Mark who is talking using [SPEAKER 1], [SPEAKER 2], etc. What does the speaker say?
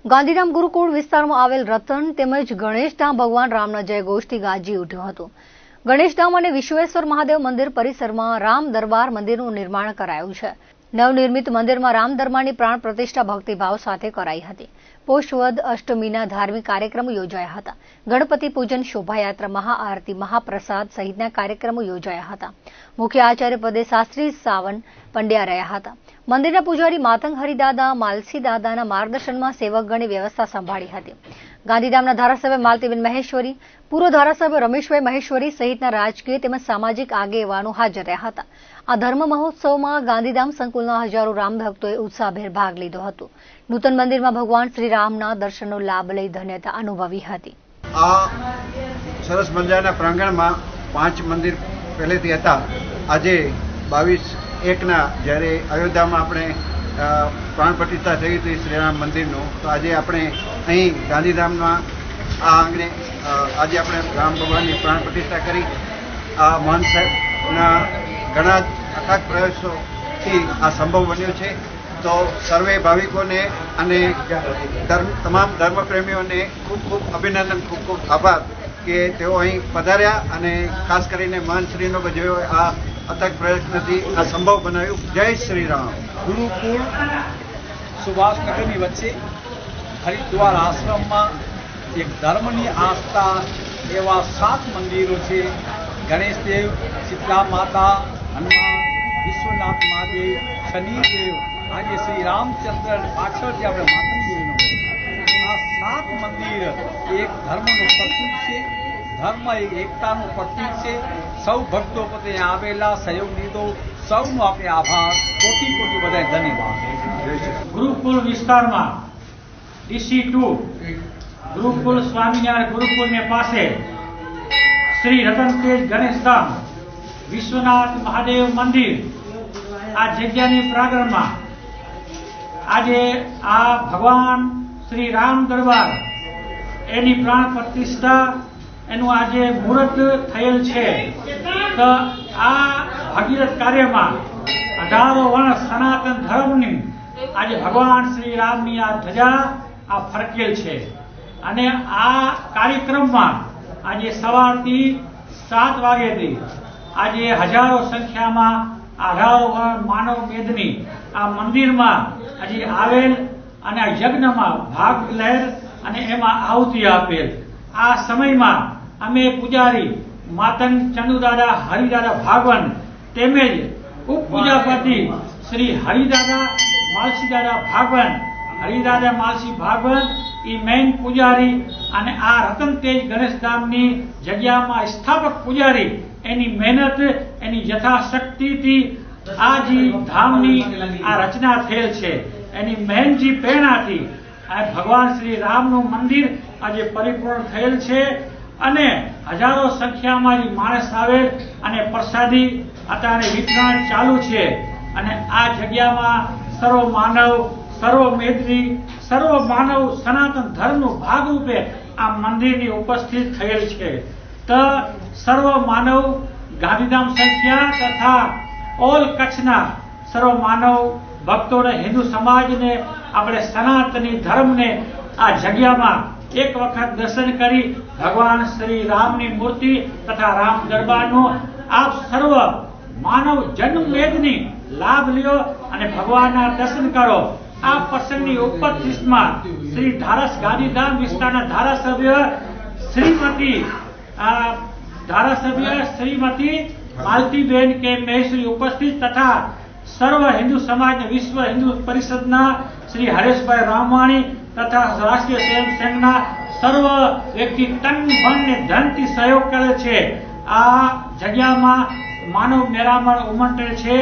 [SPEAKER 1] ગાંધીધામ ગુરુકુળ વિસ્તારમાં આવેલ રતન તેમજ ગણેશધામ ભગવાન રામના જયઘોષથી ગાજી ઉઠ્યો હતો। ગણેશધામ અને વિશ્વેશ્વર મહાદેવ મંદિર પરિસરમાં રામ દરબાર મંદિરનું નિર્માણ કરાયું છે। નવનિર્મિત મંદિરમાં રામ દરબારની પ્રાણ પ્રતિષ્ઠા ભક્તિભાવ સાથે કરાઈ હતી। પોષવદ અષ્ટમીના ધાર્મિક કાર્યક્રમો યોજાયા હતા। ગણપતિ પૂજન, શોભાયાત્રા, મહાઆરતી, મહાપ્રસાદ સહિતના કાર્યક્રમો યોજાયા હતા। મુખ્ય આચાર્ય પદે શાસ્ત્રી સાવન પંડ્યા રહ્યા હતા। મંદિરના પૂજારી માતંગ હરિદાદા, માલસી દાદાના માર્ગદર્શનમાં સેવકગણે વ્યવસ્થા સંભાળી હતી। ગાંધીધામના ધારાસભ્ય માલતીબેન મહેશ્વરી, પૂર્વ ધારાસભ્ય રમેશભાઈ મહેશ્વરી સહિતના રાજકીય તેમજ સામાજિક આગેવાનો હાજર રહ્યા હતા। આ ધર્મ મહોત્સવમાં ગાંધીધામ સંકુલના હજારો રામ ભક્તોએ ઉત્સાહભેર ભાગ લીધો હતો। નૂતન મંદિરમાં ભગવાન શ્રી રામના દર્શનનો લાભ લઈ ધન્યતા અનુભવી હતી।
[SPEAKER 2] આ સરસ મજાના પ્રાંગણમાં 5 મંદિર પહેલેથી હતા। આજે 22/1ના જ્યારે અયોધ્યામાં આપણે પ્રાણ પ્રતિષ્ઠા થઈ હતી શ્રીરામ મંદિરનું, તો આજે આપણે અહીં ગાંધીધામમાં આ આંગણે આજે આપણે રામ ભગવાનની પ્રાણ પ્રતિષ્ઠા કરી। આ મહાન સાહેબના ઘણા જ અથાગ પ્રયાસોથી આ સંભવ બન્યો છે। તો સર્વે ભાવિકોને અને તમામ ધર્મપ્રેમીઓને ખૂબ ખૂબ અભિનંદન, ખૂબ ખૂબ આભાર કે તેઓ અહીં પધાર્યા અને ખાસ કરીને મહાનશ્રીનો જેઓ આ અથાગ પ્રયત્નથી આ સંભવ બનાવ્યું। જય શ્રી રામ।
[SPEAKER 3] ગુરુકુળ સુભાષનગરની વચ્ચે હરિદ્વાર આશ્રમમાં એક ધર્મની આસ્થા એવા 7 મંદિરો છે। ગણેશદેવ, શીતલા માતા, હનુમાન, વિશ્વનાથ મહાદેવ, શનિદેવ, આજે શ્રી રામચંદ્ર પાછળ જે આપણે માતંગદેવનું આ 7 મંદિર એક ધર્મનું પ્રતીક છે। ધર્મ એક એકતાનું પ્રતીક છે। સૌ ભક્તો પોતે આવેલા, સહયોગ લીધો, સૌનો આપણે આભાર, કોટી કોટી બધા ધન્યવાદ।
[SPEAKER 4] ગુરુકુળ વિસ્તારમાં DC2 ગુરુકુળ સ્વામિનારાયણ ગુરુકુળને પાસે શ્રી રતનતેજ ગણેશધામ, વિશ્વનાથ મહાદેવ મંદિર આ જગ્યાની પ્રાંગણમાં આજે આ ભગવાન શ્રી રામ દરબાર એની પ્રાણ પ્રતિષ્ઠા એનું આજે મુહૂર્ત થયેલ છે। તો આ ભગીરથ કાર્યમાં 18 વર્ષ સનાતન ધર્મની આજે ભગવાન શ્રી રામની આ ધજા આ ફરકેલ છે। અને આ કાર્યક્રમમાં આજે સવારથી 7 વાગ્યાથી આજે હજારો સંખ્યામાં 18 માનવ મેદની આ મંદિરમાં આજે આવેલ અને આ યજ્ઞમાં ભાગ લહેર અને એમાં આહુતિ આપેલ। આ સમયમાં અમે પૂજારી માતંગ ચંદુદાદા, હરિદાદા ભાગવન તેમજ ઉપપૂજાપતિ શ્રી હરિદાદા, માલસી દાદા ભાગવન, હરિદાદા માલસી ભાગવન એ મેઇન પૂજારી અને આ રતનતેજ ગણેશધામની જગ્યામાં સ્થાપક પૂજારી એની મહેનત, એની યથાશક્તિથી આ જે ધામની આ રચના થયેલ છે એની મહેનજી પ્રેરણાથી આ ભગવાન શ્રી રામનું મંદિર આજે પરિપૂર્ણ થયેલ છે। અને હજારો સંખ્યામાં જે માણસ આવે અને પ્રસાદી અત્યારે વિતરણ ચાલુ છે। અને આ જગ્યામાં સર્વ માનવ, સર્વ મેદની, સર્વ માનવ સનાતન ધર્મનું ભાગરૂપે આ મંદિરની ઉપસ્થિત થયેલ છે। તો સર્વ માનવ ગાંધીધામ સંખ્યા તથા ઓલ કચ્છના સર્વ માનવ ભક્તોને, હિન્દુ સમાજને, આપણે સનાતની ધર્મને આ જગ્યામાં એક વખત દર્શન કરી ભગવાન શ્રી રામની મૂર્તિ તથા રામ દરબારનો આપ સર્વ માનવ જન્મવેદની લાભ લ્યો અને ભગવાનના દર્શન કરો। આ પ્રસંગની ઉપસ્થિતિમાં શ્રી ગાંધીધામ વિસ્તારના ધારાસભ્ય શ્રીમતી માલતીબેન કે મહેશ્વરી ઉપસ્થિત તથા સર્વ હિન્દુ સમાજ, વિશ્વ હિન્દુ પરિષદના શ્રી હરેશભાઈ રામવાણી તથા રાષ્ટ્રીય સ્વયંસેવકના સર્વ વ્યક્તિ તન, મન ને ધનથી સહયોગ કરે છે। આ જગ્યામાં માનવ મેરામણ ઉમટે છે।